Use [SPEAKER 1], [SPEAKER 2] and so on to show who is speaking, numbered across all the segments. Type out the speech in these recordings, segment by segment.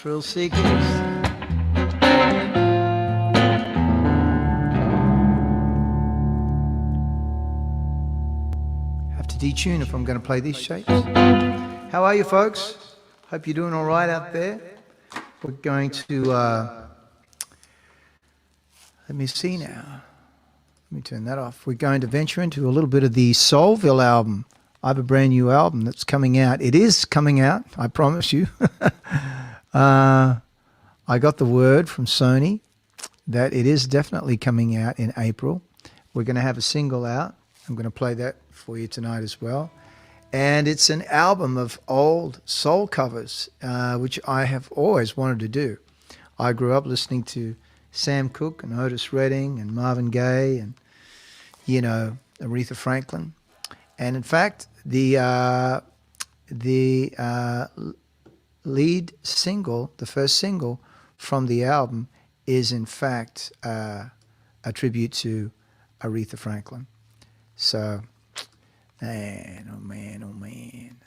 [SPEAKER 1] Thrill Seekers. Have to detune if I'm going to play these shapes. How are you, folks? Hope you're doing all right out there. We're going to, let me see now. Let me turn that off. We're going to venture into a little bit of the Soulville album. I have a brand new album that's coming out. It is coming out, I promise you. I got the word from Sony that it is definitely coming out in April. We're going to have a single out. I'm going to play that for you tonight as well. And it's an album of old soul covers, which I have always wanted to do. I grew up listening to Sam Cooke and Otis Redding and Marvin Gaye and, you know, Aretha Franklin. And in fact, the lead single, the first single from the album is in fact a tribute to Aretha Franklin. So, man, oh man, oh man.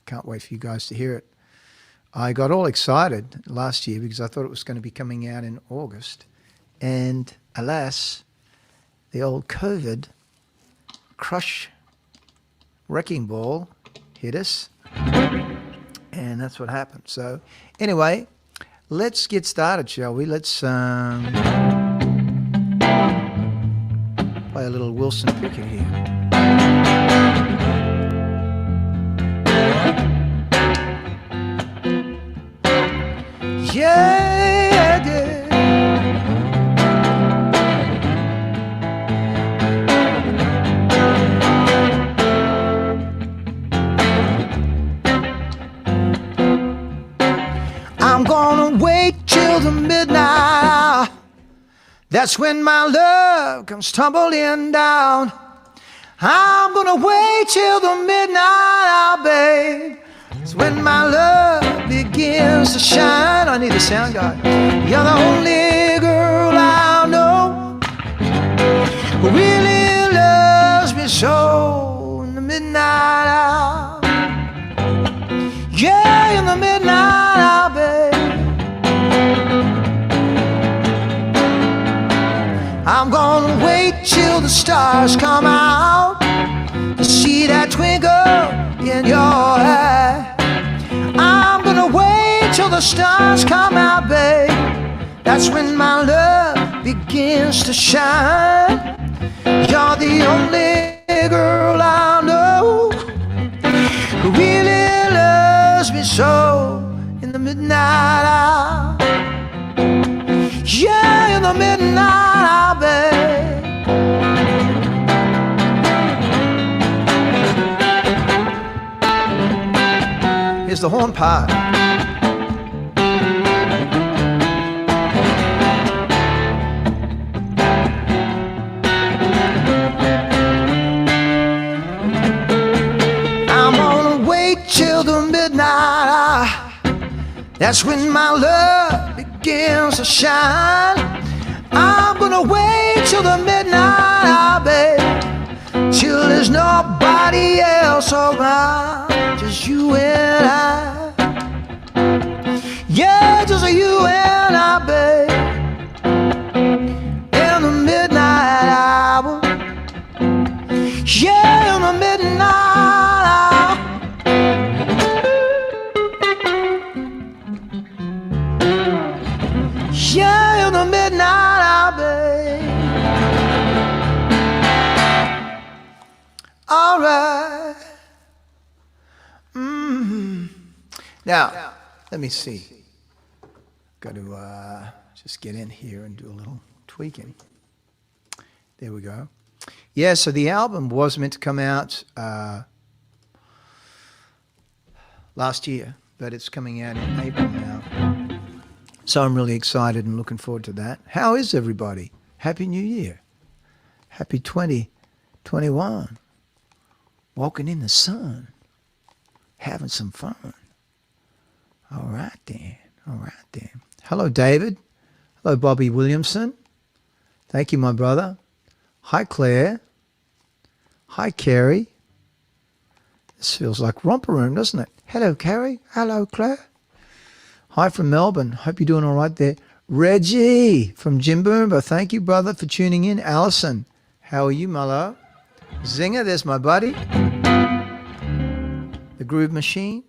[SPEAKER 1] Can't wait for you guys to hear it. I got all excited last year because I thought it was going to be coming out in August. And alas, the old COVID wrecking ball hit us. And that's what happened. So anyway, let's get started, shall we? Let's play a little Wilson Pickett here. Yeah, yeah. I'm gonna wait till the midnight hour. That's when my love comes tumbling down. I'm gonna wait till the midnight hour, babe. It's when my love begins to shine. I need a sound guy. You're the only girl I know who really loves me so in the midnight hour. Yeah, in the midnight hour, babe. I'm gonna wait till the stars come out to see that twinkle in your eye. I'm gonna wait till the stars come out, babe. That's when my love begins to shine. You're the only girl I know who really loves me so in the midnight hour. Yeah, in the midnight hour, babe. Here's the horn part. I'm gonna wait till the midnight hour. That's when my love begins to shine. I'm gonna wait till the midnight hour, babe, till there's nobody else around. Just you and I. Yeah, just you and I, babe. In the midnight hour. Yeah, in the midnight hour. Yeah, in the midnight hour, babe. All right. Now, let me see. Got to just get in here and do a little tweaking. There we go. Yeah, so the album was meant to come out last year, but it's coming out in April now. So I'm really excited and looking forward to that. How is everybody? Happy New Year. Happy 2021. Walking in the sun. Having some fun. All right then. All right then. Hello, David. Hello, Bobby Williamson. Thank you, my brother. Hi, Claire. Hi, Carrie. This feels like Romper Room, doesn't it? Hello, Carrie. Hello, Claire. Hi from Melbourne. Hope you're doing all right there. Reggie from Jimboomba. Thank you, brother, for tuning in. Alison, how are you, my love? Zinger, there's my buddy. The Groove Machine.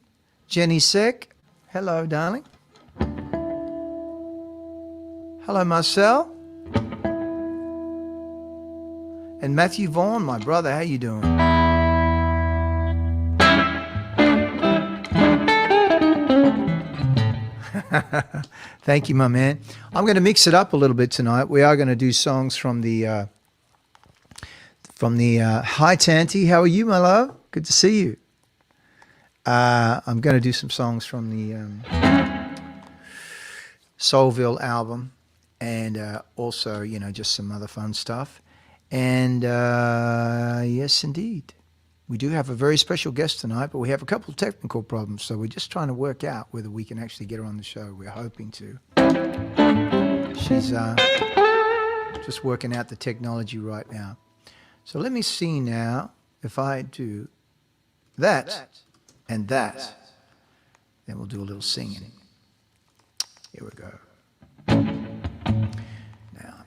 [SPEAKER 1] Jenny Sek. Hello, darling. Hello, Marcel. And Matthew Vaughan, my brother. How you doing? Thank you, my man. I'm going to mix it up a little bit tonight. We are going to do songs from the Hi Tanti. How are you, my love? Good to see you. I'm going to do some songs from the Soulville album, and also, you know, just some other fun stuff. And yes, indeed. We do have a very special guest tonight, but we have a couple of technical problems, so we're just trying to work out whether we can actually get her on the show. We're hoping to. She's just working out the technology right now. So let me see now if I do that and that. Then we'll do a little singing. Here we go. Now.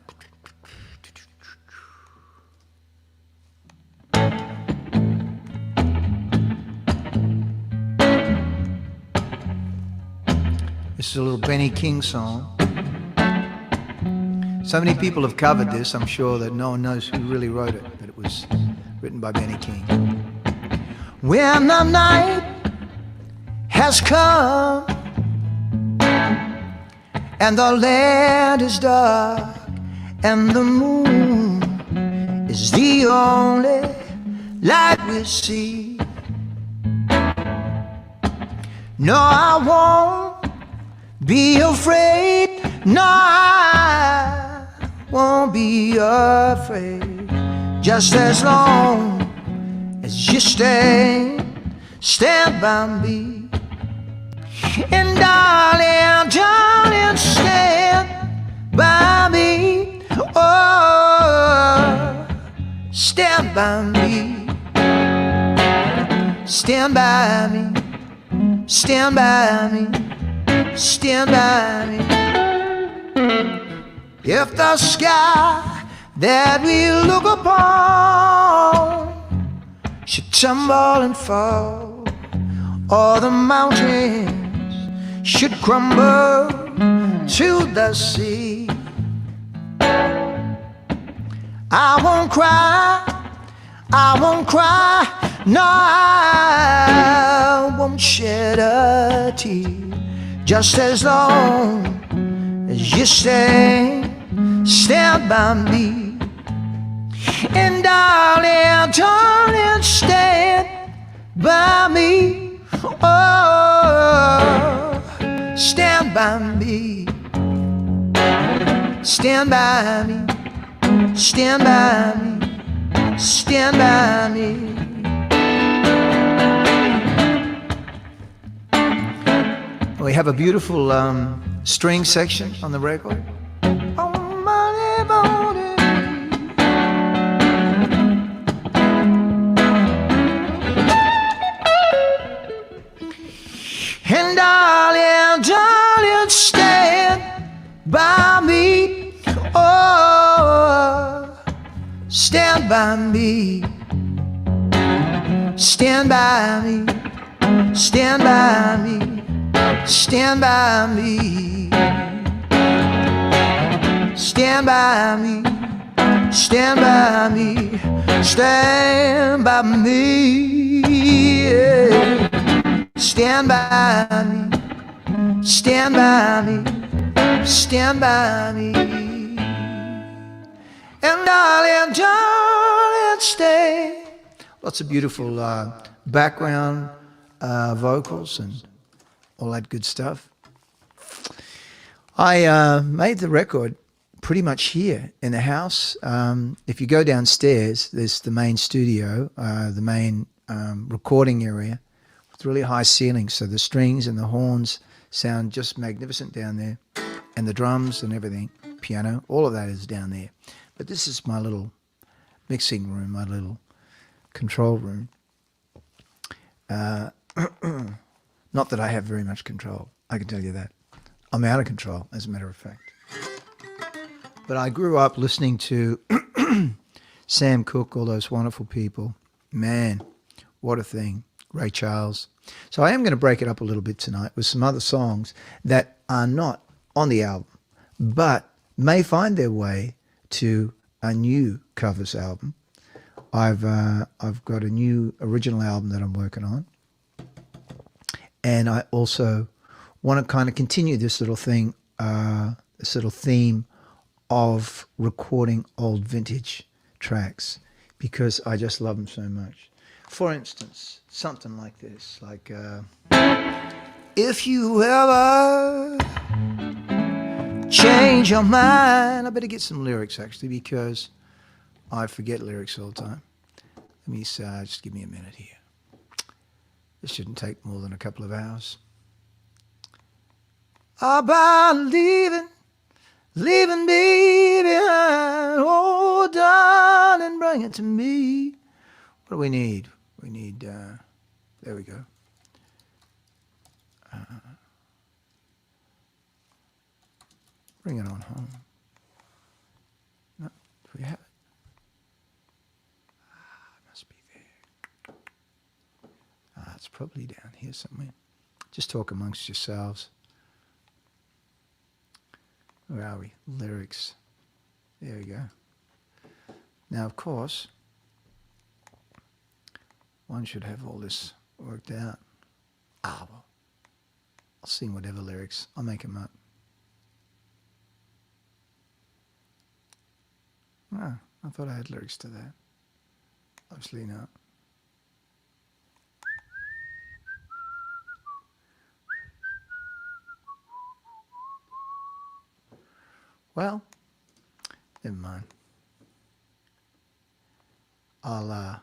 [SPEAKER 1] This is a little Benny King song. So many people have covered this, I'm sure that no one knows who really wrote it, but it was written by Benny King. When the night has come and the land is dark and the moon is the only light we see, no, I won't be afraid, no, I won't be afraid, just as long as you stand by me. And darling, darling, stand by me. Oh, stand by me. Stand by me. Stand by me. Stand by me. If the sky that we look upon should tumble and fall, or the mountains should crumble to the sea, I won't cry, I won't cry, no, I won't shed a tear, just as long as you stand by me. And darling, darling, stand by me. Oh, stand by me. Stand by me. Stand by me. Stand by me. We have a beautiful string section on the record. And darling, darling, stand by me. Oh, stand by me. Stand by me. Stand by me. Stand by me. Stand by me. Stand by me. Stand by me. Yeah. Stand by me. Stand by me. Stand by me. And darling, darling, stay. Lots of beautiful background vocals and all that good stuff. I made the record pretty much here in the house. If you go downstairs, there's the main studio, the main recording area with really high ceilings. So the strings and the horns sound just magnificent down there. And the drums and everything, piano, all of that is down there. But this is my little mixing room, my little control room. Not that I have very much control, I can tell you that. I'm out of control, as a matter of fact. But I grew up listening to Sam Cooke, all those wonderful people. Man, what a thing. Ray Charles. So I am going to break it up a little bit tonight with some other songs that are not on the album, but may find their way to a new covers album. I've got a new original album that I'm working on. And I also want to kind of continue this little thing, this little theme of recording old vintage tracks because I just love them so much. For instance, something like this, like if you ever change your mind. I better get some lyrics actually because I forget lyrics all the time. Let me just give me a minute here. This shouldn't take more than a couple of hours. About leaving me behind. Oh, darling, bring it to me. What do we need? We need, there we go. Bring it on home. No, do we have it? It must be there. It's probably down here somewhere. Just talk amongst yourselves. Where are we? Lyrics. There we go. Now, of course, one should have all this worked out. Well, I'll sing whatever lyrics. I'll make them up. I thought I had lyrics to that. Obviously not. Well, never mind. I'll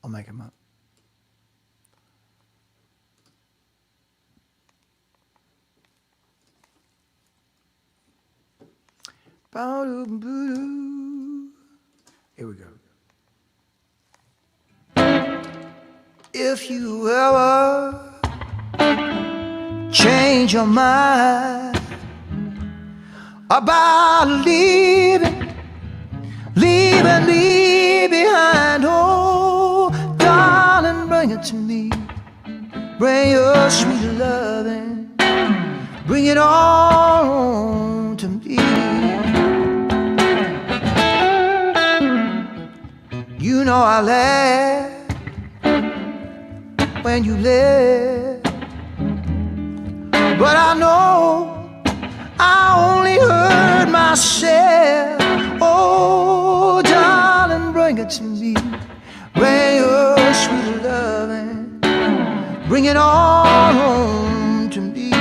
[SPEAKER 1] make them up. Here we go. If you ever change your mind about leaving me behind, oh, darling, bring it to me. Bring your sweet loving, bring it on to me. You know I laugh when you left, but I know I only hurt myself. Oh, darling, bring it to me. Bring your sweet loving, bring it on home to me.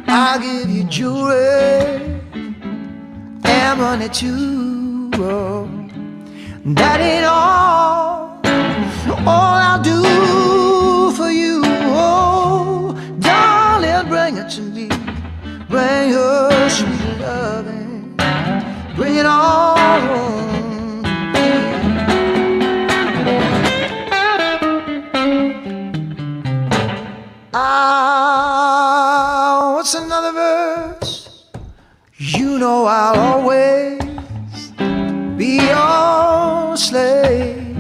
[SPEAKER 1] I'll give you jewelry and money too. Oh, that ain't all I'll do for you. Oh, darling, bring it to me. Bring your sweet loving, bring it on home to me. What's another verse? You know I'll always be your slave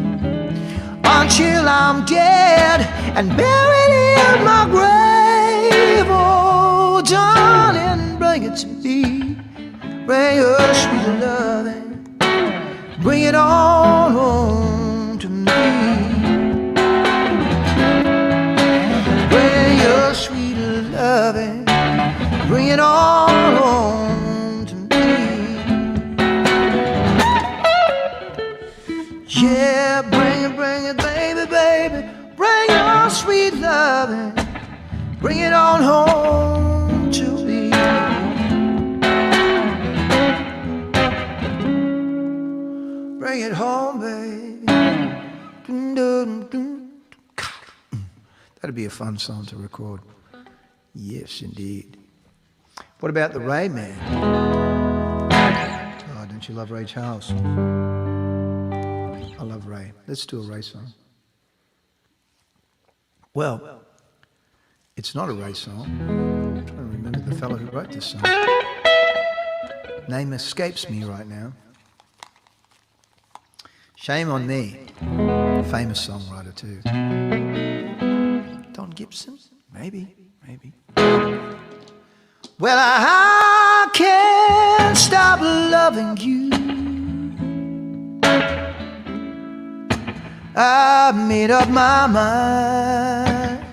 [SPEAKER 1] until I'm dead and buried in my grave. Oh, darling, bring it to me. Bring your sweet loving, bring it on home to me. Bring your sweet loving, bring it on home to me. Yeah, bring it, baby, baby. Bring your sweet loving, bring it on home to me. Bring it home, baby. That'd be a fun song to record. Yes, indeed. What about the Ray Man? Oh, don't you love Ray Charles? I love Ray. Let's do a Ray song. Well, It's not a race song. I don't remember the fellow who wrote this song. Name escapes me right now. Shame on me. Famous songwriter too. Don Gibson? Maybe. Well, I can't stop loving you. I made up my mind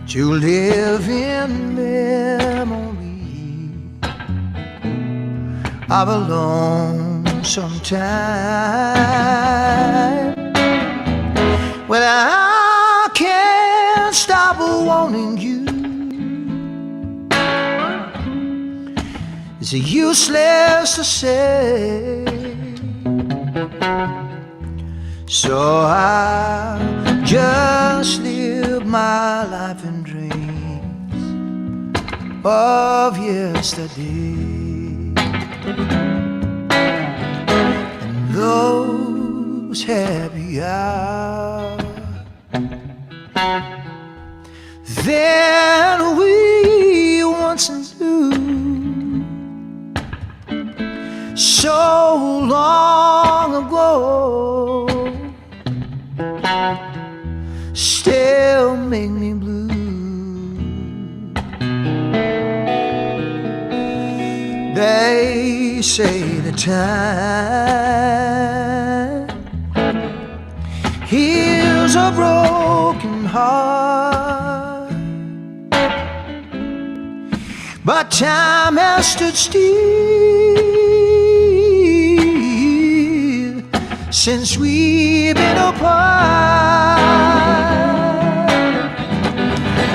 [SPEAKER 1] to live in memory of a lonesome time. Well, I can't stop wanting you. It's useless to say, so I just live my life in dreams of yesterday, and those happy hours that we once knew so long ago still make me blue. They say the time heals a broken heart, but time has stood still since we've been apart.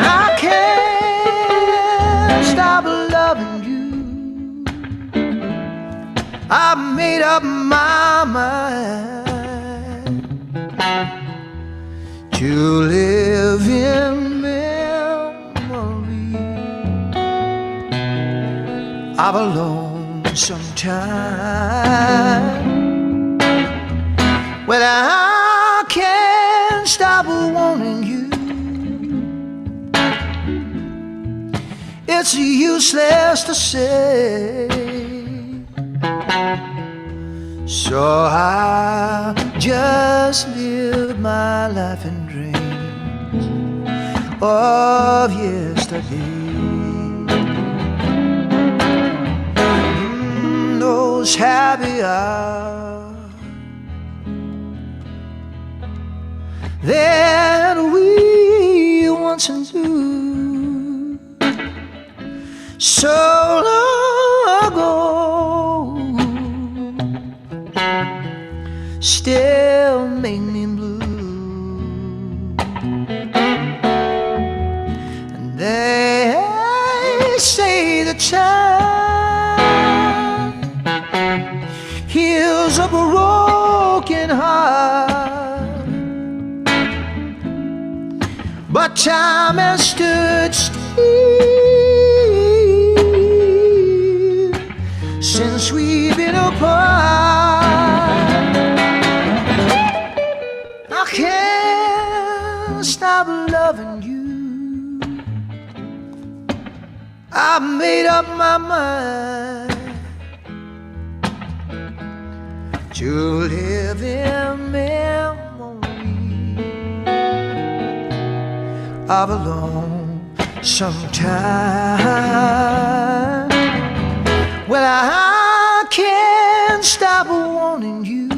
[SPEAKER 1] I can't stop loving you. I made up my mind to live in memory of a lonesome time. Well, I can't stop wanting you. It's useless to say, so I just live my life in dreams of yesterday. Those happy hours that we once knew so long ago still make me blue. And they say the time heals a broken heart, but time has stood still since we've been apart. I can't stop loving you. I made up my mind to live in memory of a lonesome time. Well, I can't stop wanting you.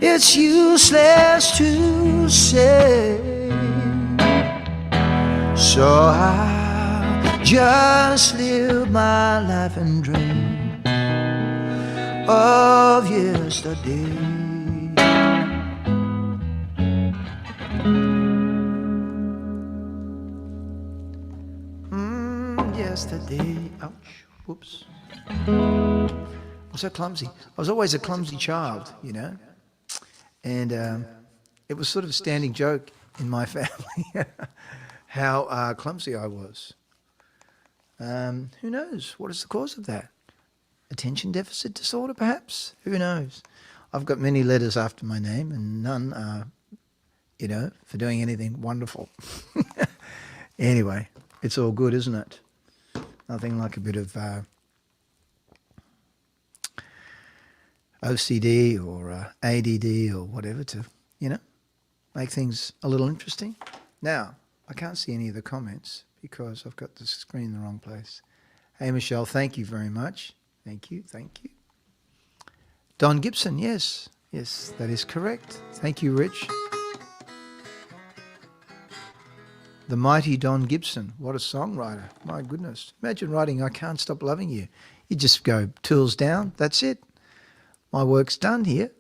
[SPEAKER 1] It's useless to say, so I just live my life in dreams of yesterday. Yesterday. Ouch. Whoops. I'm so clumsy. I was always a clumsy child, you know. And it was sort of a standing joke in my family how clumsy I was. Who knows? What is the cause of that? Attention deficit disorder, perhaps? Who knows? I've got many letters after my name, and none are, for doing anything wonderful. Anyway, it's all good, isn't it? Nothing like a bit of OCD or ADD or whatever to, make things a little interesting. Now, I can't see any of the comments because I've got the screen in the wrong place. Hey, Michelle, thank you very much. Thank you. Don Gibson, yes, that is correct. Thank you, Rich. The mighty Don Gibson, what a songwriter. My goodness. Imagine writing I Can't Stop Loving You. You just go tools down, that's it. My work's done here.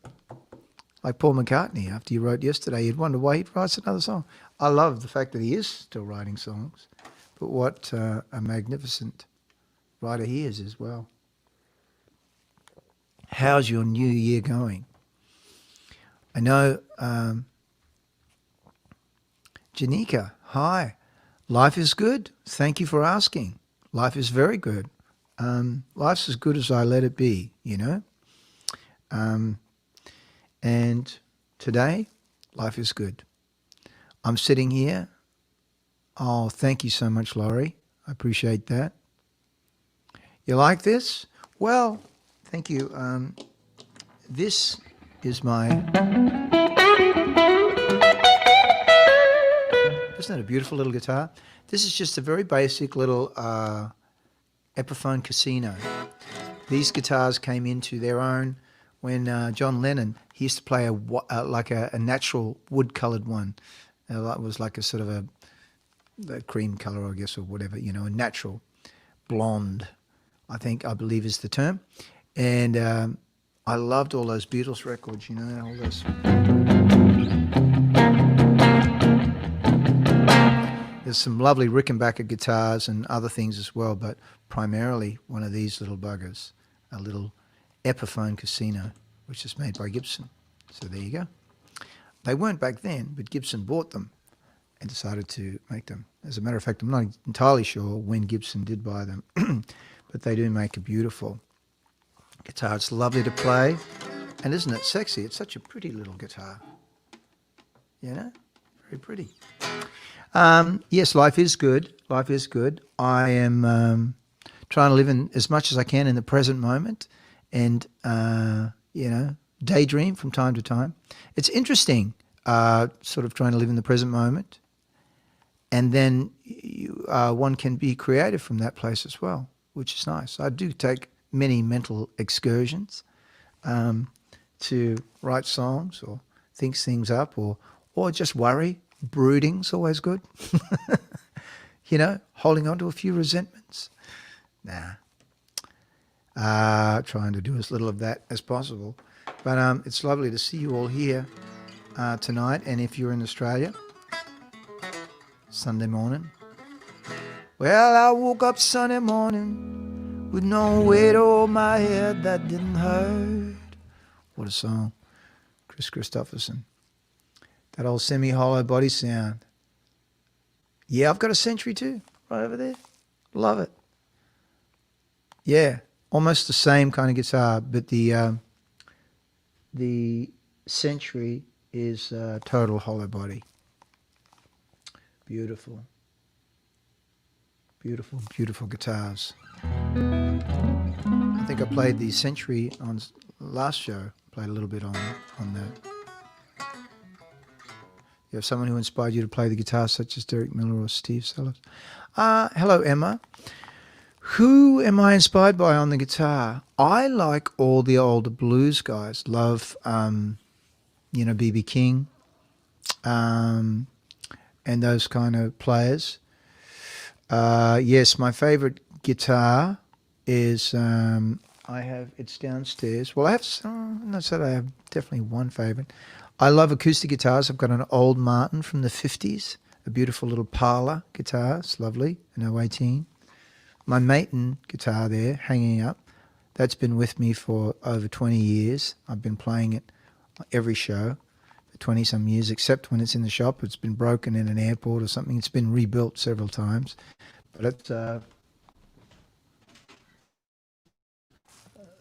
[SPEAKER 1] Like Paul McCartney, after you wrote Yesterday, you'd wonder why he writes another song. I love the fact that he is still writing songs, but what a magnificent writer he is as well. How's your new year going? I know, Janika, hi. Life is good. Thank you for asking. Life is very good. Life's as good as I let it be, And today, life is good. I'm sitting here. Oh, thank you so much, Laurie. I appreciate that. You like this? Well, thank you. This is my... Isn't that a beautiful little guitar? This is just a very basic little Epiphone Casino. These guitars came into their own when John Lennon, he used to play like a natural wood-coloured one. It was like a sort of a cream colour, I guess, or whatever, a natural blonde, I believe is the term. And I loved all those Beatles records, all those... There's some lovely Rickenbacker guitars and other things as well, but primarily one of these little buggers, a little Epiphone Casino, which is made by Gibson. So there you go. They weren't back then, but Gibson bought them and decided to make them. As a matter of fact, I'm not entirely sure when Gibson did buy them, but they do make a beautiful guitar. It's lovely to play, and isn't it sexy? It's such a pretty little guitar. Very pretty. Yes, life is good. Life is good. I am trying to live in as much as I can in the present moment and, daydream from time to time. It's interesting, sort of trying to live in the present moment. And then one can be creative from that place as well, which is nice. I do take many mental excursions to write songs or think things up or just worry. Brooding's always good. Holding on to a few resentments. Trying to do as little of that as possible. But it's lovely to see you all here tonight. And if you're in Australia, Sunday morning. Well, I woke up Sunday morning with no weight on my head that didn't hurt. What a song. Chris Christopherson. That old semi-hollow body sound. Yeah, I've got a Century too, right over there. Love it. Yeah, almost the same kind of guitar, but the Century is total hollow body. Beautiful. Beautiful, beautiful guitars. I think I played the Century on last show. Played a little bit on that. You have someone who inspired you to play the guitar, such as Derek Miller or Steve Sellers. Hello, Emma. Who am I inspired by on the guitar? I like all the older blues guys. Love, B.B. King, and those kind of players. Yes, my favorite guitar is it's downstairs. Well, I have definitely one favorite. I love acoustic guitars. I've got an old Martin from the 50s, a beautiful little parlor guitar. It's lovely, an 018. My Maton guitar there, hanging up, that's been with me for over 20 years. I've been playing it every show for 20-some years, except when it's in the shop. It's been broken in an airport or something. It's been rebuilt several times. But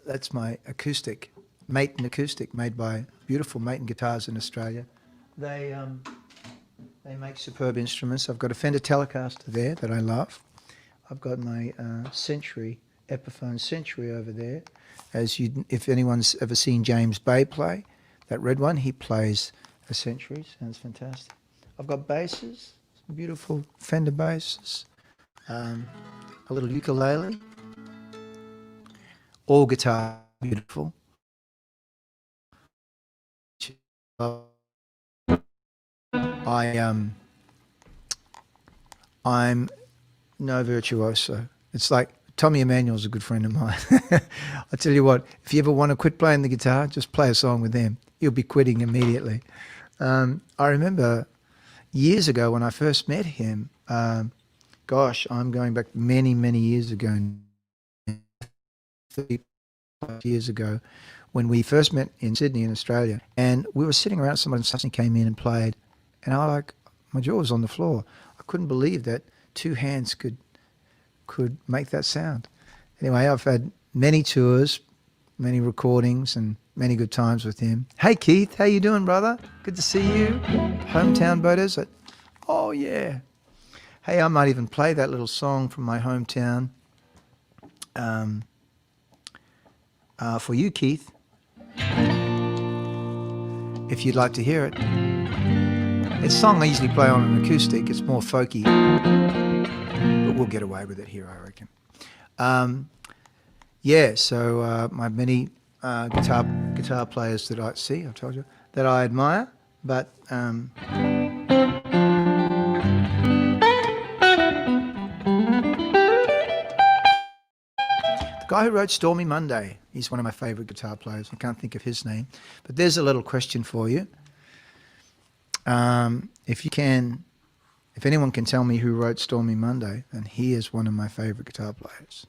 [SPEAKER 1] that's my acoustic Maton Acoustic, made by beautiful Maton Guitars in Australia. They make superb instruments. I've got a Fender Telecaster there that I love. I've got my Century, Epiphone Century over there. If anyone's ever seen James Bay play, that red one, he plays a Century. Sounds fantastic. I've got basses, some beautiful Fender basses, a little ukulele, all guitar, beautiful. I'm no virtuoso. It's like Tommy Emmanuel's a good friend of mine. I tell you what, if you ever want to quit playing the guitar, just play a song with him. You'll be quitting immediately. I remember years ago when I first met him, gosh, I'm going back many, many years ago, 30 years ago, when we first met in Sydney in Australia, and we were sitting around, somebody came in and played, and I like, my jaw was on the floor. I couldn't believe that two hands could make that sound. Anyway, I've had many tours, many recordings, and many good times with him. Hey Keith, how you doing, brother? Good to see you. Hometown boat, is it? Oh yeah. Hey, I might even play that little song from my hometown for you, Keith, if you'd like to hear it. It's a song I usually play on an acoustic. It's more folky, but we'll get away with it here, I reckon. So my many guitar players that I see, I've told you, that I admire, but the guy who wrote Stormy Monday, he's one of my favourite guitar players. I can't think of his name, but there's a little question for you. If anyone can tell me who wrote Stormy Monday, then he is one of my favourite guitar players.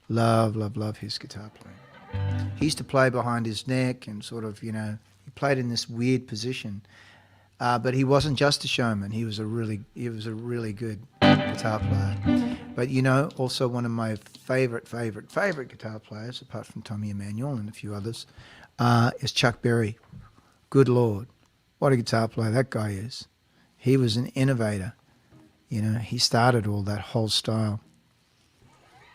[SPEAKER 1] Love, love, love his guitar playing. He used to play behind his neck and sort of, he played in this weird position. But he wasn't just a showman. He was a really good guitar player. But also one of my favorite guitar players, apart from Tommy Emmanuel and a few others, is Chuck Berry. Good Lord, what a guitar player that guy is. He was an innovator. He started all that whole style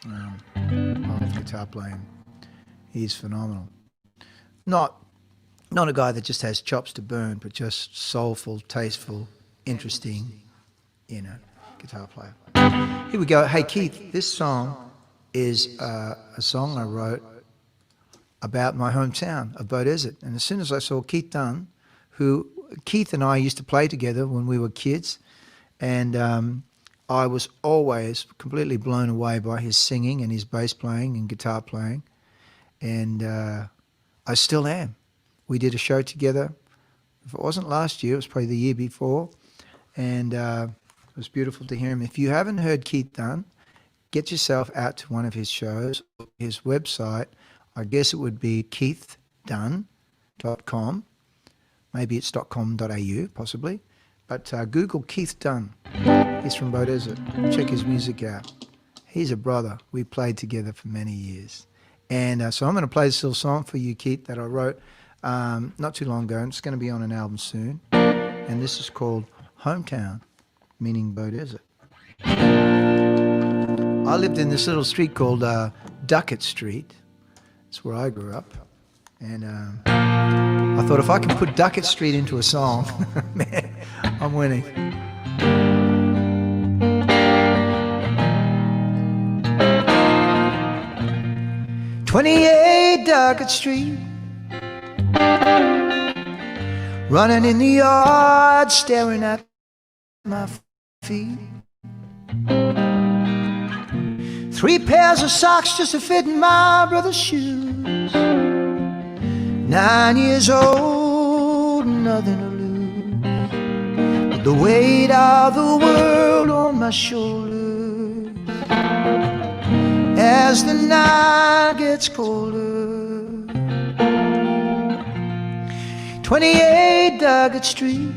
[SPEAKER 1] of guitar playing. He's phenomenal. Not a guy that just has chops to burn, but just soulful, tasteful, interesting, guitar player. Here we go. Hey, Keith, this song is a song I wrote about my hometown of Beaudesert. And as soon as I saw Keith Dunn, Keith and I used to play together when we were kids, and I was always completely blown away by his singing and his bass playing and guitar playing, and I still am. We did a show together. If it wasn't last year, it was probably the year before, and it was beautiful to hear him. If you haven't heard Keith Dunn, get yourself out to one of his shows. His website, I guess it would be keithdunn.com. Maybe it's .com.au, possibly. But Google Keith Dunn. He's from Beaudesert. Check his music out. He's a brother. We played together for many years. And so I'm going to play this little song for you, Keith, that I wrote not too long ago. And it's going to be on an album soon. And this is called Hometown, meaning Beaudesert. I lived in this little street called Duckett Street. It's where I grew up. And I thought, if I can put Duckett Street into a song, man, I'm winning. "28 Duckett Street, running in the yard, staring at my feet. 3 pairs of socks just to fit in my brother's shoes. 9 years old, nothing to lose, but the weight of the world on my shoulders. As the night gets colder, 28 Duckett Street,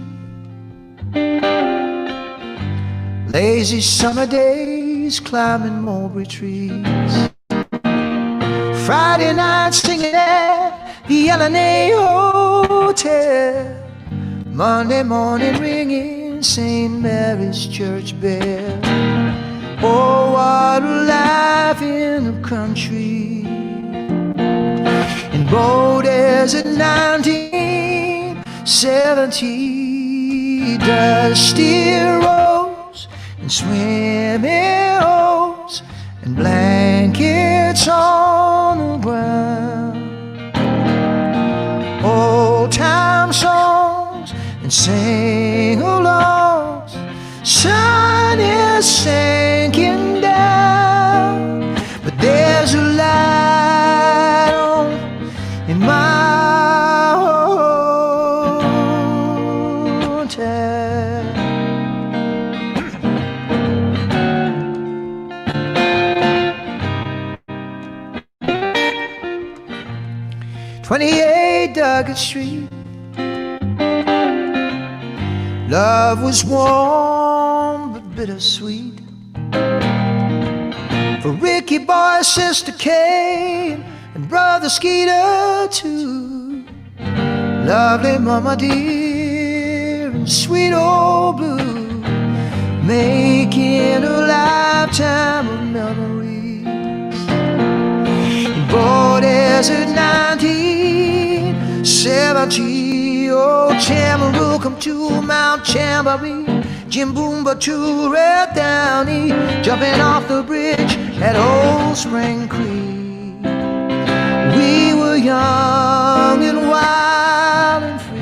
[SPEAKER 1] lazy summer days climbing mulberry trees. Friday night singing at the LNA Hotel. Monday morning ringing St. Mary's Church bell. Oh, what a life in the country. In bold as at 1970, dusty roads and swimming holes and blankets on the ground. Old time songs and sing-alongs. Sun is sinking down, but there's a light on in my hometown. 28 Duggett Street. Love was warm but bittersweet. For Ricky Boy, Sister Kay, and Brother Skeeter too. Lovely Mama dear and sweet old Blue, making a lifetime of memories. Bored as at 1970, old Tamara come to Mount Jamboree, Jim Boomba to Red Downey, jumping off the bridge at Old Spring Creek. We were young and wild and free.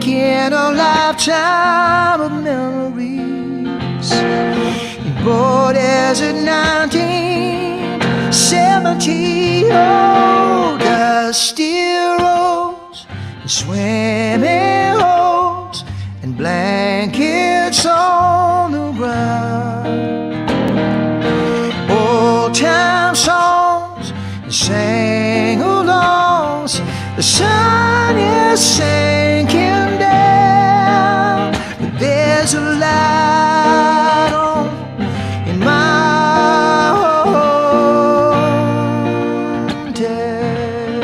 [SPEAKER 1] In a lifetime of memories, bored as at 1970, oh, dusty roads and swimming holes and blankets on the ground. Old time songs and sing-alongs. The sun is sinking down, but there's a light on in my hometown.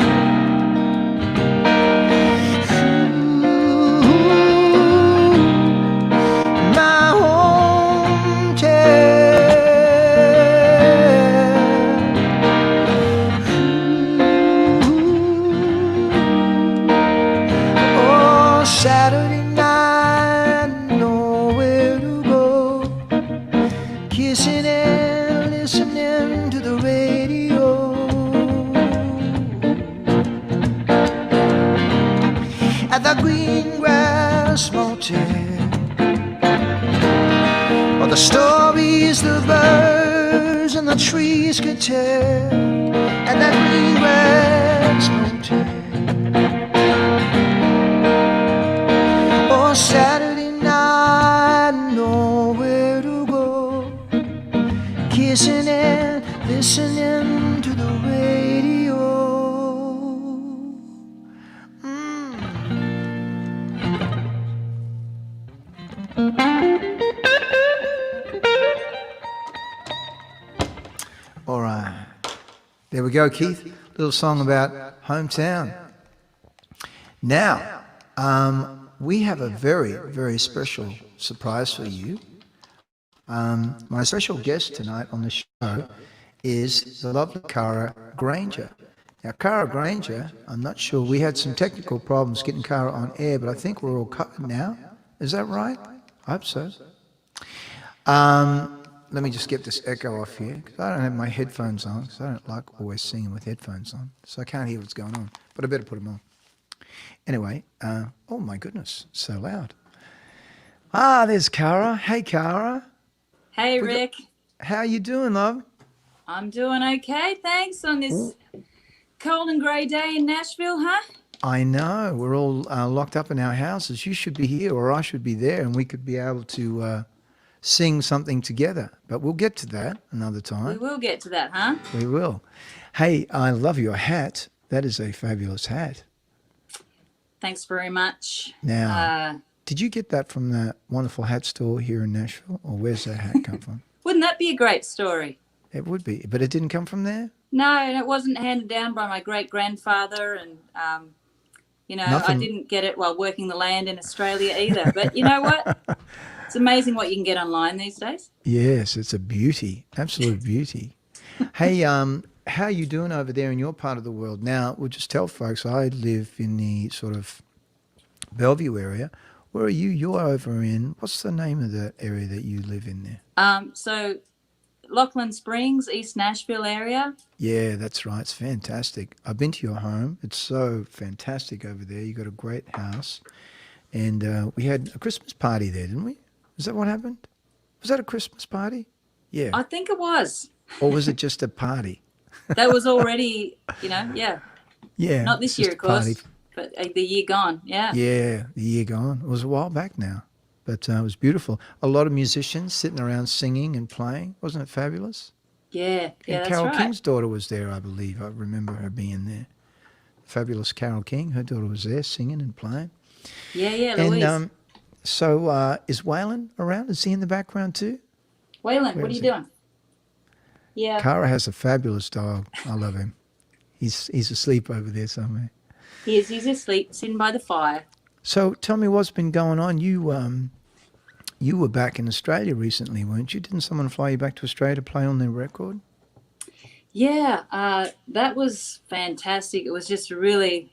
[SPEAKER 1] My hometown. Saturday night, nowhere to go, kissing and listening to the radio. At the Green Grass Motel, or the stories the birds and the trees could tell. At that Green Grass Motel. Saturday night, nowhere to go, kissing and listening to the radio. All right, there we go, Keith. Little song about hometown. Now, we have a very, very special surprise for you. My special guest tonight on the show is the lovely Kara Grainger. Now, Cara Granger, I'm not sure, we had some technical problems getting Cara on air, but I think we're all covered now. Is that right? I hope so. Let me just get this echo off here, because I don't have my headphones on, because I don't like always singing with headphones on, so I can't hear what's going on, but I better put them on. Anyway, oh my goodness, so loud. There's Cara. Hey, Cara.
[SPEAKER 2] Hey, Rick.
[SPEAKER 1] How you doing, love?
[SPEAKER 2] I'm doing okay, thanks, on this cold and grey day in Nashville, huh?
[SPEAKER 1] I know. We're all locked up in our houses. You should be here or I should be there and we could be able to sing something together. But we'll get to that another
[SPEAKER 2] We
[SPEAKER 1] time.
[SPEAKER 2] will get to that, huh?
[SPEAKER 1] We will. Hey, I love your hat. That is a fabulous hat.
[SPEAKER 2] Thanks very much.
[SPEAKER 1] Now, did you get that from that wonderful hat store here in Nashville? Or where's that hat come from?
[SPEAKER 2] Wouldn't that be a great story?
[SPEAKER 1] It would be. But it didn't come from there?
[SPEAKER 2] No, and it wasn't handed down by my great-grandfather, and I didn't get it while working the land in Australia either. But you know what? It's amazing what you can get online these days.
[SPEAKER 1] Yes, it's a beauty, absolute beauty. Hey, how are you doing over there in your part of the world? Now, we'll just tell folks, I live in the sort of Bellevue area. Where are you? You're over in, what's the name of the area that you live in there?
[SPEAKER 2] So Lachlan Springs, East Nashville area.
[SPEAKER 1] Yeah, that's right. It's fantastic. I've been to your home. It's so fantastic over there. You got a great house. And we had a Christmas party there, didn't we? Is that what happened? Was that a Christmas party? Yeah.
[SPEAKER 2] I think it was.
[SPEAKER 1] Or was it just a party?
[SPEAKER 2] That was already, yeah.
[SPEAKER 1] Yeah.
[SPEAKER 2] Not this year, of course, but the year gone, yeah.
[SPEAKER 1] Yeah, the year gone. It was a while back now. But it was beautiful. A lot of musicians sitting around singing and playing. Wasn't it fabulous?
[SPEAKER 2] Yeah,
[SPEAKER 1] and
[SPEAKER 2] that's
[SPEAKER 1] Carole
[SPEAKER 2] right.
[SPEAKER 1] King's daughter was there, I believe. I remember her being there. Fabulous Carole King. Her daughter was there singing and playing.
[SPEAKER 2] Yeah, Louise.
[SPEAKER 1] And so is Waylon around? Is he in the background too?
[SPEAKER 2] Waylon, what are you doing? Yeah.
[SPEAKER 1] Kara has a fabulous dog. I love him. He's asleep over there somewhere.
[SPEAKER 2] He's asleep, sitting by the fire.
[SPEAKER 1] So tell me what's been going on. You were back in Australia recently, weren't you? Didn't someone fly you back to Australia to play on their record?
[SPEAKER 2] Yeah, that was fantastic. It was just a really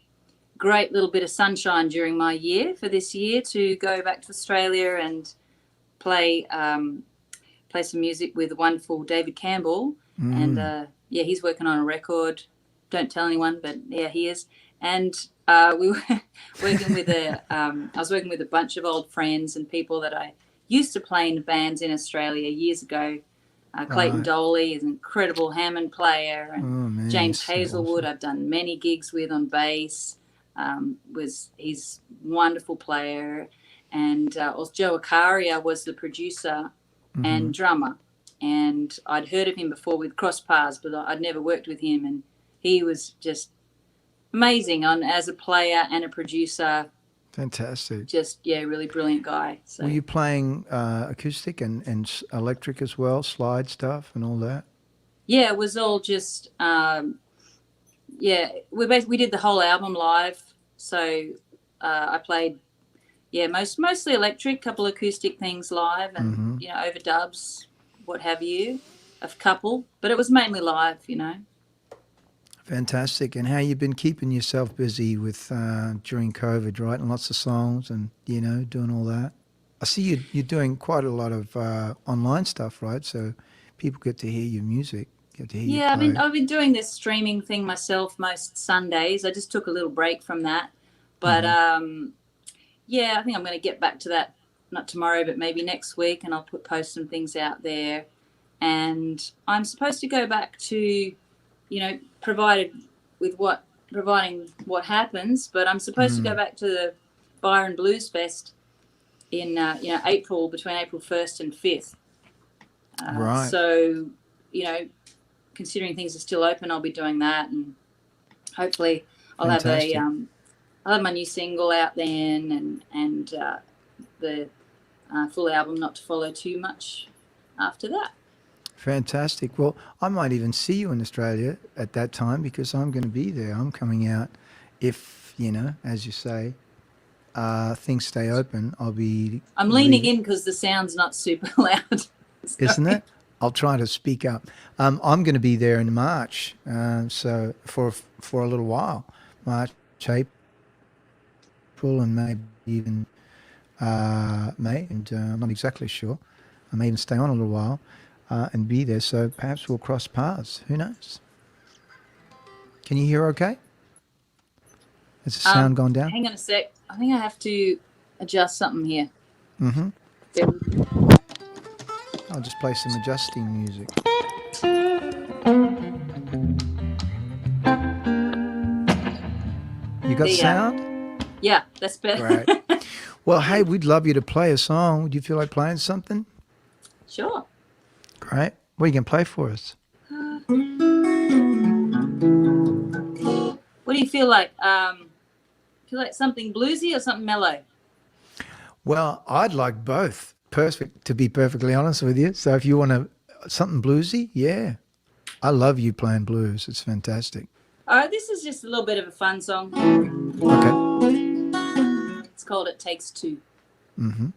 [SPEAKER 2] great little bit of sunshine during my year for this year to go back to Australia and play some music with the wonderful David Campbell. And he's working on a record. Don't tell anyone, but yeah, he is. And we were working with I was working with a bunch of old friends and people that I used to play in bands in Australia years ago. Clayton Doley is an incredible Hammond player, and James Hazelwood I've done many gigs with on bass. He's a wonderful player, and also Joe Acaria was the producer and drummer, and I'd heard of him before with Cross Paths, but I'd never worked with him, and he was just amazing as a player and a producer.
[SPEAKER 1] Fantastic.
[SPEAKER 2] Just, really brilliant guy. So.
[SPEAKER 1] Were you playing acoustic and electric as well, slide stuff and all that?
[SPEAKER 2] Yeah, it was all just, we did the whole album live. So I played, mostly electric, couple acoustic things live and, overdubs, what have you, a couple. But it was mainly live,
[SPEAKER 1] Fantastic. And how you been keeping yourself busy with during COVID, writing lots of songs and, doing all that? I see you're doing quite a lot of online stuff, right? So people get to hear your music, get to hear you play.
[SPEAKER 2] I've been doing this streaming thing myself most Sundays. I just took a little break from that. But, I think I'm going to get back to that, not tomorrow, but maybe next week, and I'll post some things out there. And I'm supposed to go back to, providing what happens, but I'm supposed to go back to the Byron Blues Fest in April, between April 1st and 5th.
[SPEAKER 1] Right.
[SPEAKER 2] So, considering things are still open, I'll be doing that, and hopefully I'll have my new single out then, and the full album not to follow too much after that.
[SPEAKER 1] Fantastic. Well, I might even see you in Australia at that time because I'm going to be there. I'm coming out if, as you say, things stay open. I'm
[SPEAKER 2] leaning in because the sound's not super loud.
[SPEAKER 1] Isn't it? I'll try to speak up. I'm going to be there in March, so for a little while. March, April, and maybe even May, and I'm not exactly sure. I may even stay on a little while. And be there, so perhaps we'll cross paths. Who knows? Can you hear okay? Has the sound gone down?
[SPEAKER 2] Hang on a sec. I think I have to adjust something here.
[SPEAKER 1] I'll just play some adjusting music. You got sound?
[SPEAKER 2] Yeah, that's better.
[SPEAKER 1] Great. Well, hey, we'd love you to play a song. Would you feel like playing something?
[SPEAKER 2] Sure.
[SPEAKER 1] Great. What are you going to play for us?
[SPEAKER 2] What do you feel like? Feel like something bluesy or something mellow?
[SPEAKER 1] Well, I'd like both. Perfect, to be perfectly honest with you. So if you want something bluesy, yeah. I love you playing blues. It's fantastic.
[SPEAKER 2] All right, this is just a little bit of a fun song.
[SPEAKER 1] Okay.
[SPEAKER 2] It's called It Takes Two.
[SPEAKER 1] Mm-hmm.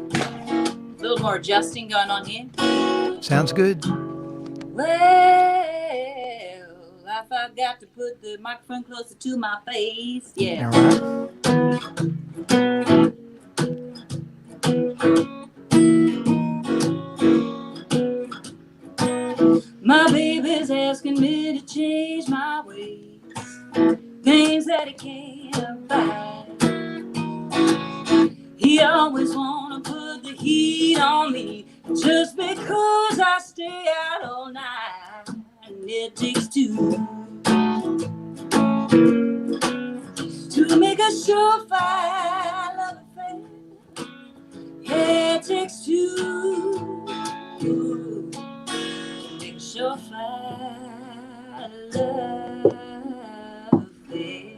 [SPEAKER 2] A little more adjusting going on here.
[SPEAKER 1] Sounds good.
[SPEAKER 2] Well, I forgot to put the microphone closer to my face. Yeah.
[SPEAKER 1] All right.
[SPEAKER 2] My baby's asking me to change my ways, things that he can't buy. He always wanna put the heat on me just because I stay out all night. And it takes two to make a surefire love affair. Yeah, it takes two to make a surefire love affair.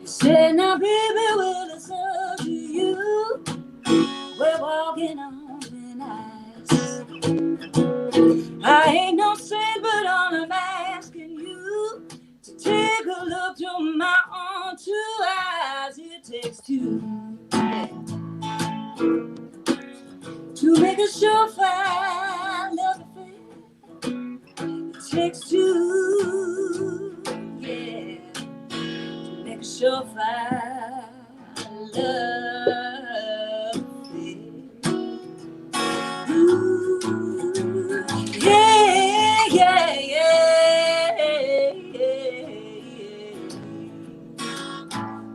[SPEAKER 2] Said, now baby, well, it's up to you. We're walking on thin ice. I ain't no saint, but all I'm asking you to take a look through my own two eyes. It takes two, yeah, to make a surefire love affair. It takes two, yeah, make a surefire love affair. Ooh, yeah, yeah, yeah, yeah.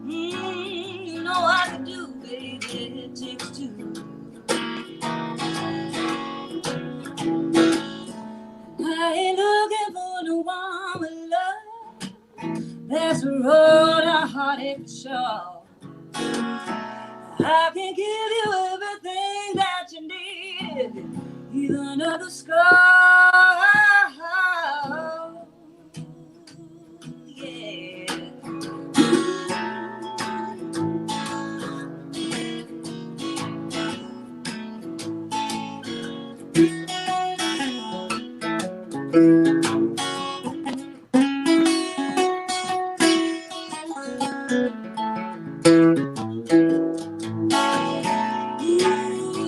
[SPEAKER 2] You know I can do, baby. It takes two. I ain't looking for no one with love. That's a road a heartache show. I can give you everything that you need, even another scar. Yeah.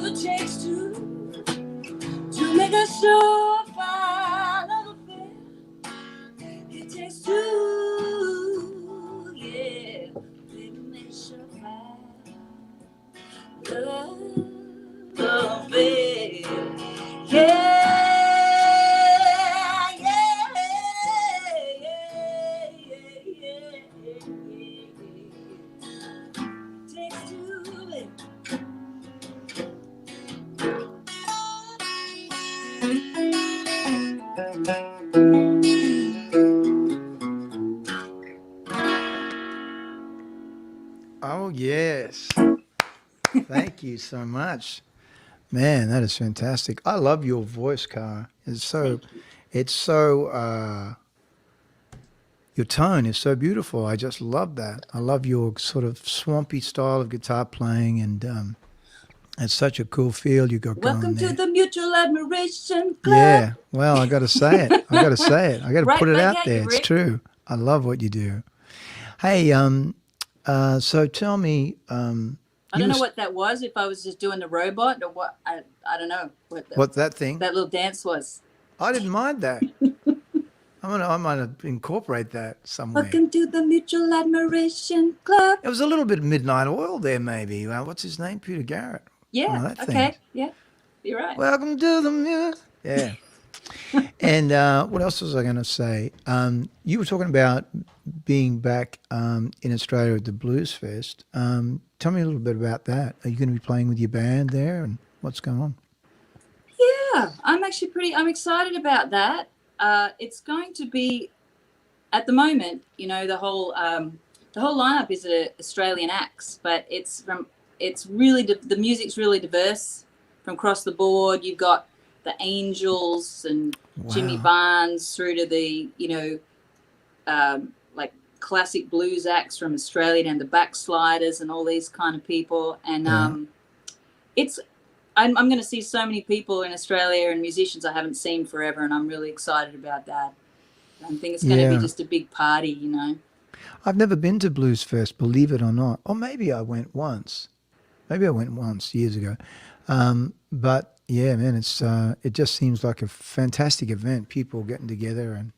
[SPEAKER 2] It takes two to make a surefire love affair. It takes two, yeah, baby, make a surefire love affair. Yeah, yeah, yeah, yeah. Takes two, baby.
[SPEAKER 1] Oh, yes. Thank you so much. Man, that is fantastic. I love your voice, Cara. Your tone is so beautiful. I just love that. I love your sort of swampy style of guitar playing, and it's such a cool feel you got going
[SPEAKER 2] Welcome
[SPEAKER 1] there.
[SPEAKER 2] to the Mutual Admiration Club.
[SPEAKER 1] Yeah, well, I got to say it. I got to say it. I got to
[SPEAKER 2] Right
[SPEAKER 1] put it
[SPEAKER 2] back
[SPEAKER 1] out
[SPEAKER 2] at you,
[SPEAKER 1] there. It's
[SPEAKER 2] Rick.
[SPEAKER 1] true. I love what you do. Hey, so tell me,
[SPEAKER 2] I don't know what that was, if I was just doing the robot or what. I don't know
[SPEAKER 1] what that thing?
[SPEAKER 2] that little dance was.
[SPEAKER 1] I didn't mind that. I might incorporate that somewhere.
[SPEAKER 2] Welcome to the Mutual Admiration Club.
[SPEAKER 1] It was a little bit of Midnight Oil there, maybe. What's his name? Peter Garrett.
[SPEAKER 2] Yeah,
[SPEAKER 1] One of that
[SPEAKER 2] okay,
[SPEAKER 1] thing.
[SPEAKER 2] yeah, you're right.
[SPEAKER 1] Welcome to the Muse. Yeah. And what else was I going to say? You were talking about being back in Australia at the Blues Fest. Tell me a little bit about that. Are you going to be playing with your band there, and what's going on?
[SPEAKER 2] Yeah, I'm excited about that. It's going to be, at the moment, the whole lineup is Australian acts, but it's really, the music's really diverse from across the board. You've got the Angels and Jimmy
[SPEAKER 1] Wow.
[SPEAKER 2] Barnes through to the, like classic blues acts from Australia and the Backsliders and all these kind of people. And
[SPEAKER 1] Yeah.
[SPEAKER 2] it's, I'm going to see so many people in Australia and musicians I haven't seen forever, and I'm really excited about that. I think it's going to be
[SPEAKER 1] Yeah.
[SPEAKER 2] just a big party.
[SPEAKER 1] I've never been to Blues Fest, believe it or not. Or maybe I went once. Maybe I went once years ago. But yeah, man, it just seems like a fantastic event. People getting together and,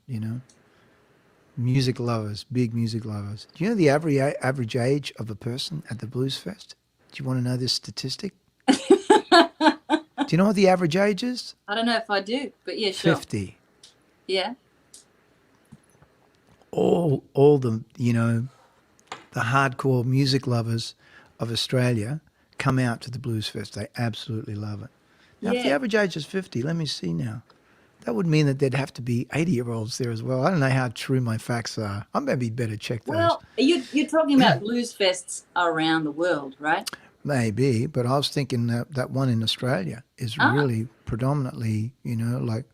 [SPEAKER 1] music lovers, big music lovers. Do you know the average age of a person at the Blues Fest? Do you want to know this statistic? Do you know what the average age is?
[SPEAKER 2] I don't know if I do, but yeah, sure.
[SPEAKER 1] 50.
[SPEAKER 2] Yeah.
[SPEAKER 1] All the hardcore music lovers of Australia come out to the Blues Fest. They absolutely love it. Now, if the
[SPEAKER 2] Yeah.
[SPEAKER 1] average age is 50, let me see now. That would mean that there'd have to be 80-year-olds there as well. I don't know how true my facts are. I maybe better check those.
[SPEAKER 2] Well, you're talking about blues fests around the world, right?
[SPEAKER 1] Maybe, but I was thinking that one in Australia is
[SPEAKER 2] Ah.
[SPEAKER 1] really predominantly, would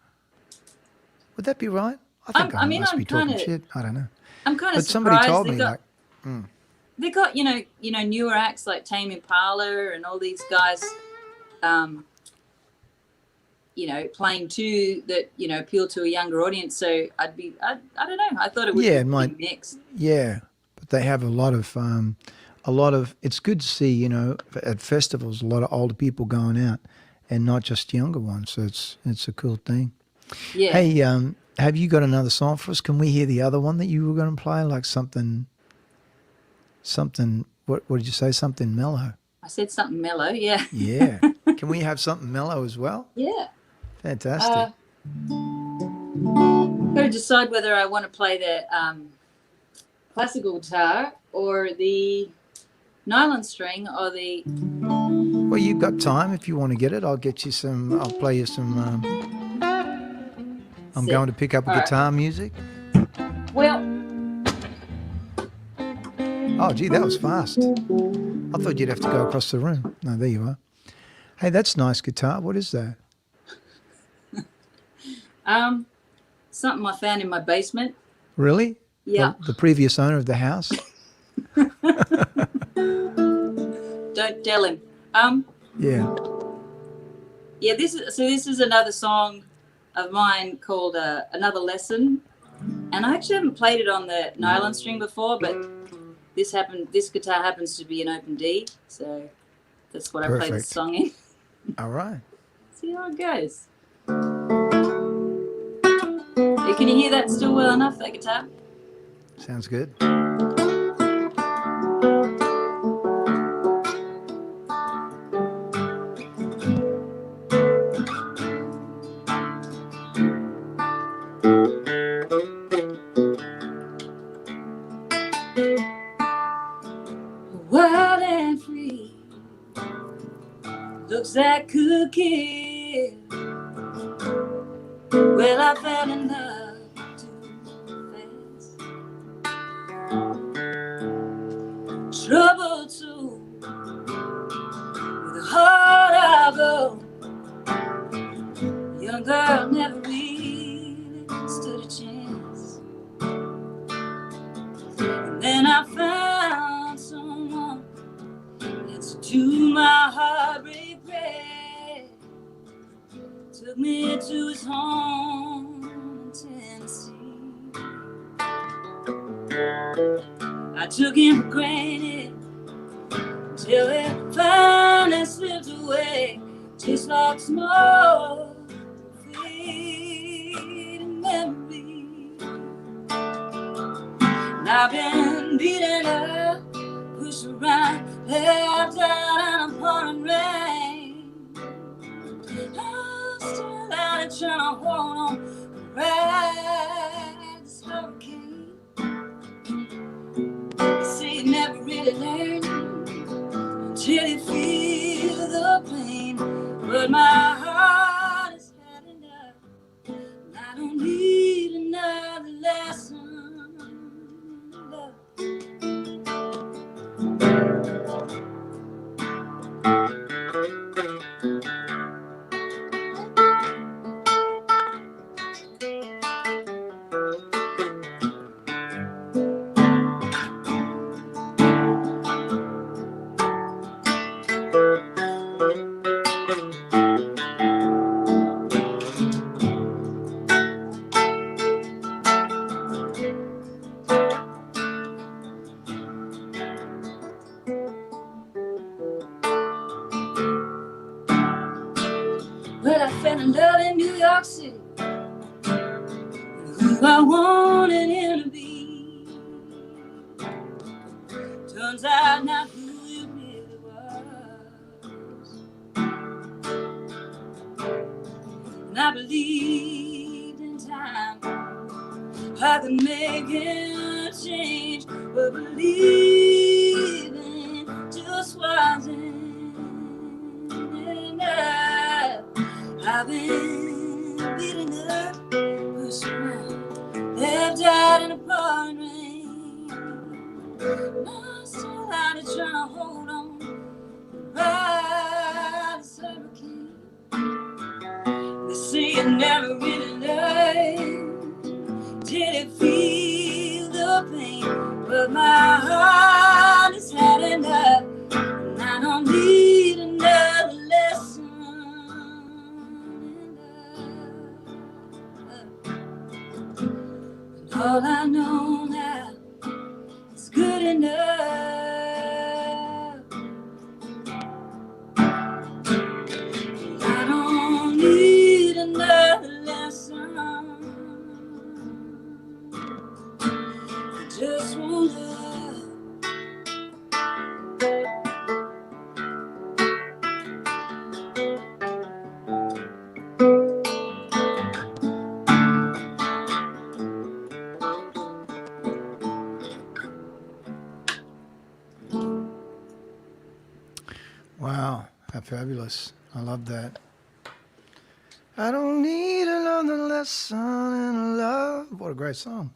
[SPEAKER 1] that be right? I think I must be talking shit. I don't know.
[SPEAKER 2] I'm kind of
[SPEAKER 1] But somebody
[SPEAKER 2] surprised
[SPEAKER 1] told
[SPEAKER 2] they
[SPEAKER 1] me,
[SPEAKER 2] got
[SPEAKER 1] like,
[SPEAKER 2] they got newer acts like Tame Impala and all these guys, playing too that appeal to a younger audience. So I don't know. I thought it would
[SPEAKER 1] yeah, it
[SPEAKER 2] be
[SPEAKER 1] might.
[SPEAKER 2] mixed.
[SPEAKER 1] Yeah, but they have a lot of. It's good to see, at festivals, a lot of older people going out, and not just younger ones. So it's a cool thing.
[SPEAKER 2] Yeah.
[SPEAKER 1] Hey, have you got another song for us? Can we hear the other one that you were going to play? Like something. What did you say? Something mellow.
[SPEAKER 2] I said something mellow. Yeah.
[SPEAKER 1] Yeah. Can we have something mellow as well?
[SPEAKER 2] Yeah.
[SPEAKER 1] Fantastic.
[SPEAKER 2] Got to decide whether I want to play the classical guitar or the nylon string or the.
[SPEAKER 1] Well, you've got time if you want to get it. I'll get you some. I'll play you some. I'm going to pick up
[SPEAKER 2] All right.
[SPEAKER 1] guitar music.
[SPEAKER 2] Well.
[SPEAKER 1] Oh, gee, that was fast. I thought you'd have to go across the room. No, there you are. Hey, that's nice guitar. What is that?
[SPEAKER 2] Something I found in my basement.
[SPEAKER 1] Really?
[SPEAKER 2] Yeah.
[SPEAKER 1] The previous owner of the house?
[SPEAKER 2] Don't tell him.
[SPEAKER 1] Yeah.
[SPEAKER 2] Yeah, this is another song of mine called Another Lesson. And I actually haven't played it on the nylon string before, but this guitar happens to be an open D, so that's what I play this
[SPEAKER 1] Perfect.
[SPEAKER 2] song in.
[SPEAKER 1] All right.
[SPEAKER 2] See how it goes. Hey, can you hear that still well enough, that guitar?
[SPEAKER 1] Sounds good.
[SPEAKER 2] Wild and free, looks that could kill. Well, I fell in love too fast. Trouble too, with a heart of gold. Young girl never really stood a chance. And then I found someone that's to my heartbreak bread. Took me to his home in Tennessee. I took him for granted until it finally slipped away, just like smoke, fading memory. And I've been beaten up, pushed around, left out in a pouring rain. I'm still out and trying to hold ride this hurricane. They say you never really learn until you feel the pain. But my heart is had enough. I don't need another lesson. Love. Well, I fell in love in New York City, who I wanted him to be. Turns out not who he really was. And I believed in time I could make him change, but believing just wasn't enough. I've been beating up, pushed around, left out in the pouring rain. I'm still out of trying to hold on, ride this hurricane. They say you never really learn till you feel the pain. But my heart has had enough, and I don't need another lesson. All I know now is good enough. I don't need another lesson. I just want love.
[SPEAKER 1] Wow, how fabulous. I love that. I don't need another lesson in love. What a great song.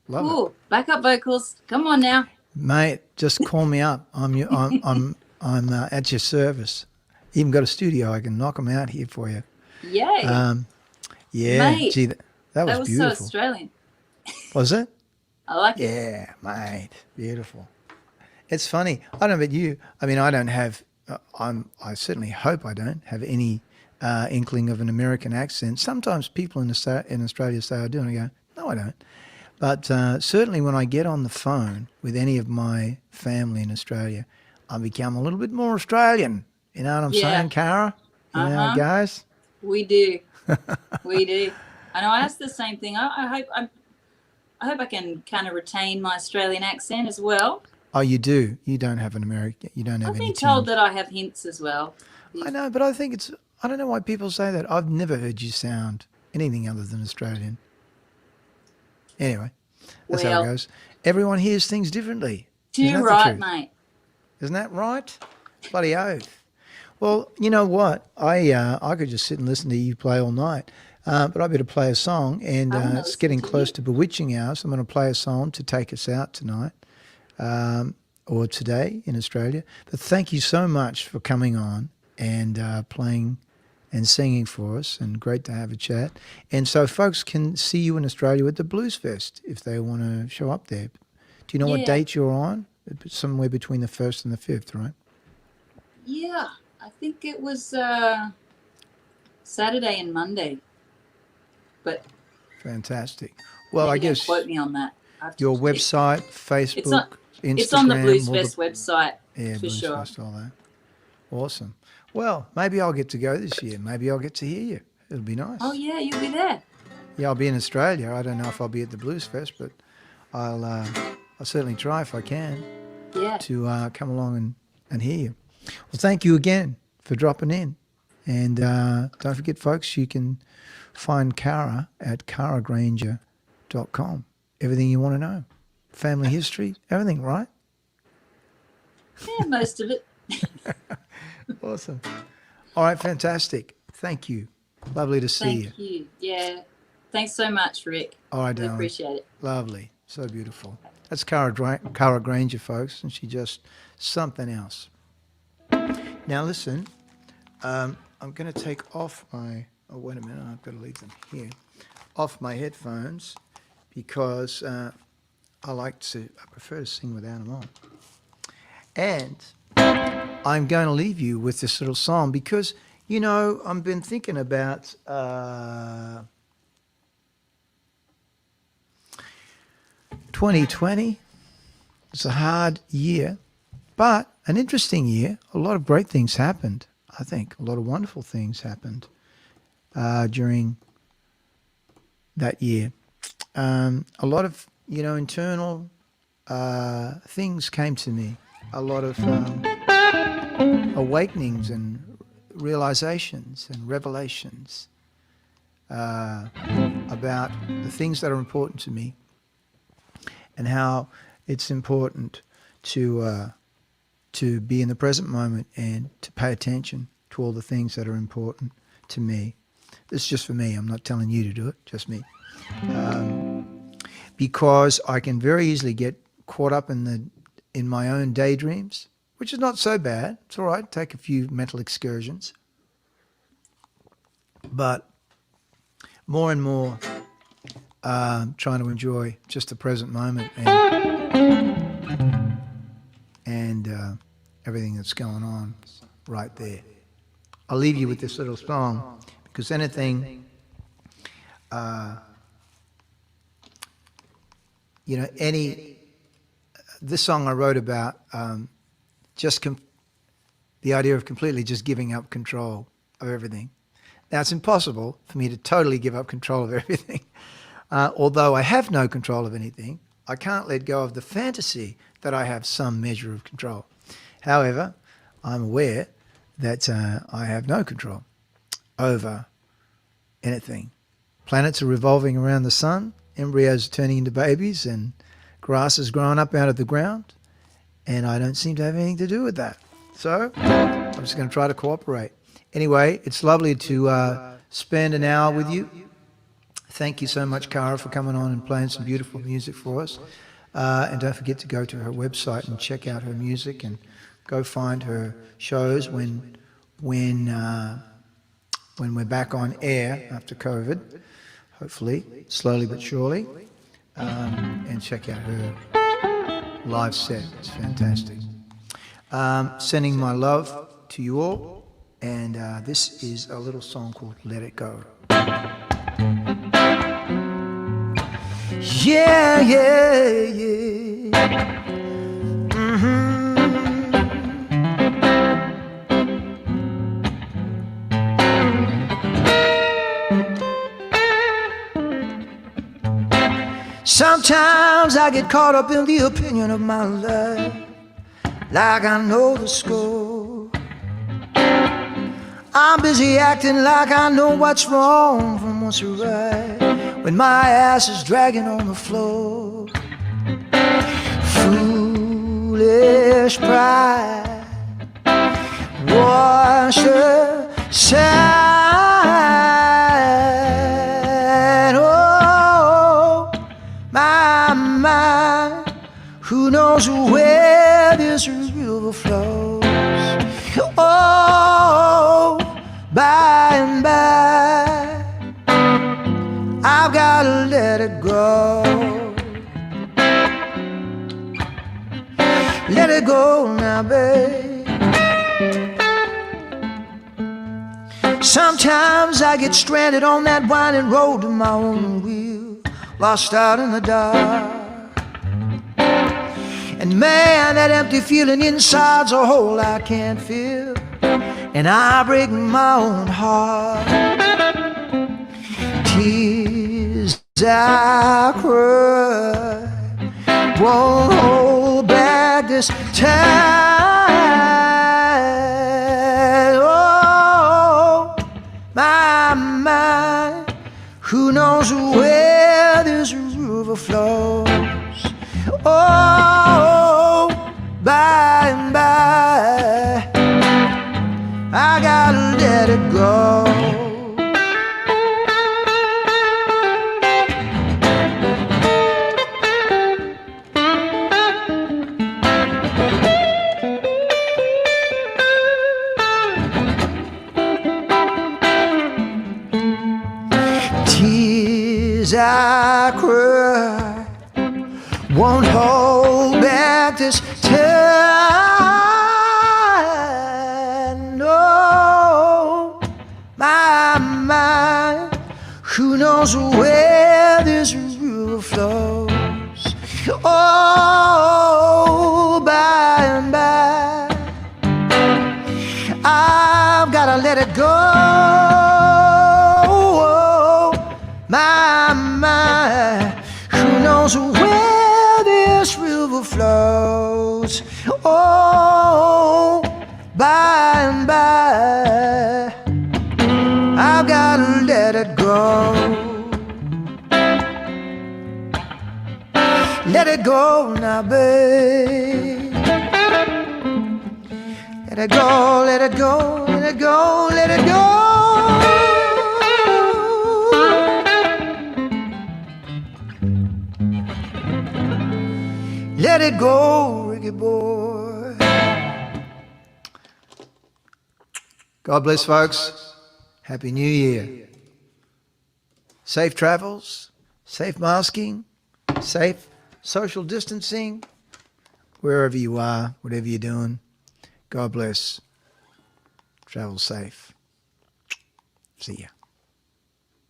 [SPEAKER 1] Love it.
[SPEAKER 2] Ooh, backup vocals. Come on now.
[SPEAKER 1] Mate, just call me up. I'm at your service. Even got a studio. I can knock them out here for you.
[SPEAKER 2] Yay.
[SPEAKER 1] Yeah,
[SPEAKER 2] Mate,
[SPEAKER 1] gee, that was
[SPEAKER 2] was
[SPEAKER 1] beautiful.
[SPEAKER 2] so Australian.
[SPEAKER 1] Was it?
[SPEAKER 2] I like it.
[SPEAKER 1] Yeah, mate, beautiful. It's funny. I don't know about you. I mean, I don't have. I certainly hope I don't have any inkling of an American accent. Sometimes people in Australia say I do, and I go, no, I don't. But certainly when I get on the phone with any of my family in Australia, I become a little bit more Australian. You know what I'm saying, Cara? You know how it goes?
[SPEAKER 2] We do. We do. I know. I asked the same thing. I hope I can kind of retain my Australian accent as well.
[SPEAKER 1] Oh, you do. You don't have an American. You don't have
[SPEAKER 2] I've
[SPEAKER 1] any.
[SPEAKER 2] been told that I have hints as well.
[SPEAKER 1] I know, but I think it's. I don't know why people say that. I've never heard you sound anything other than Australian. Anyway, that's how it goes. Everyone hears things differently.
[SPEAKER 2] Too right, mate.
[SPEAKER 1] Isn't that right? Bloody oath. Well, you know what? I could just sit and listen to you play all night. But I better play a song, and it's getting close to bewitching hour, so I'm going to play a song to take us out tonight. Or today in Australia. But thank you so much for coming on and playing and singing for us, and great to have a chat. And so folks can see you in Australia at the Blues Fest if they want to show up there. Do you know what date you're on? Somewhere between the 1st and the 5th, right?
[SPEAKER 2] Yeah, I think it was Saturday and Monday. But
[SPEAKER 1] fantastic. Well, I guess
[SPEAKER 2] quote me on that.
[SPEAKER 1] Your website, Facebook, Instagram.
[SPEAKER 2] It's on the Blues Fest website.
[SPEAKER 1] Yeah,
[SPEAKER 2] for
[SPEAKER 1] Blues
[SPEAKER 2] sure.
[SPEAKER 1] Fest, all that. Awesome. Well, maybe I'll get to go this year. Maybe I'll get to hear you. It'll be nice.
[SPEAKER 2] Oh yeah, you'll be there.
[SPEAKER 1] Yeah, I'll be in Australia. I don't know if I'll be at the Blues Fest, but I'll certainly try if I can.
[SPEAKER 2] Yeah.
[SPEAKER 1] To come along and hear you. Well, thank you again for dropping in. And don't forget, folks, you can find Cara at caragranger.com. Everything you want to know. Family history, everything, right?
[SPEAKER 2] Yeah, most of it.
[SPEAKER 1] Awesome. All right, fantastic. Thank you. Lovely to see you.
[SPEAKER 2] Thank you. Yeah. Thanks so much, Rick.
[SPEAKER 1] All right,
[SPEAKER 2] I
[SPEAKER 1] darling.
[SPEAKER 2] appreciate it.
[SPEAKER 1] Lovely. So beautiful. That's Cara Granger, folks, and she's just something else. Now, listen, I'm going to take off my, oh, wait a minute, I've got to leave them here, off my headphones because I prefer to sing without them on. And I'm going to leave you with this little song because, you know, I've been thinking about 2020. It's a hard year, but an interesting year. A lot of great things happened, I think. A lot of wonderful things happened during that year. A lot of, you know, internal things came to me. A lot of awakenings and realizations and revelations about the things that are important to me and how it's important to be in the present moment and to pay attention to all the things that are important to me. This is just for me. I'm not telling you to do it, just me. Because I can very easily get caught up in my own daydreams, which is not so bad. It's all right. Take a few mental excursions. But more and more trying to enjoy just the present moment and everything that's going on right there. I'll leave you with this little song because anything, you know, this song I wrote about the idea of completely just giving up control of everything. Now, it's impossible for me to totally give up control of everything. Although I have no control of anything, I can't let go of the fantasy that I have some measure of control. However, I'm aware that I have no control over anything. Planets are revolving around the sun, embryos are turning into babies, and grass is growing up out of the ground, and I don't seem to have anything to do with that. So I'm just going to try to cooperate. Anyway, it's lovely to spend an hour with you. Thank you so much, Cara, for coming on and playing some beautiful music for us. And don't forget to go to her website and check out her music and go find her shows when we're back on air after COVID, hopefully, slowly but surely. And check out her live set. It's fantastic. Sending my love to you all. And this is a little song called Let It Go. Yeah, yeah, yeah. Sometimes I get caught up in the opinion of my life, like I know the score. I'm busy acting like I know what's wrong from what's right, when my ass is dragging on the floor. Foolish pride, wash aside. Oh, my mind, who knows where this river flows. Oh, by and by, I've got to let it go. Let it go now, babe. Sometimes I get stranded on that winding road to my own wheel, lost out in the dark. And man, that empty feeling inside's a hole I can't fill, and I break my own heart. Tears I cry won't hold back this time. Oh, knows where this river flows? Oh, by and by, I gotta let it go. Tears I cry won't hold back this time. No, my, who knows where this river flows? Oh, by and by, I've gotta let it go. My, who knows where this river flows? Oh, by and by, I've gotta let it go. Let it go now, babe. Let it go, let it go, let it go, let it go. Let it go, Ricky boy. God bless, folks. Happy New Year. Safe travels, safe masking, safe social distancing, wherever you are, whatever you're doing. God bless. Travel safe. See ya.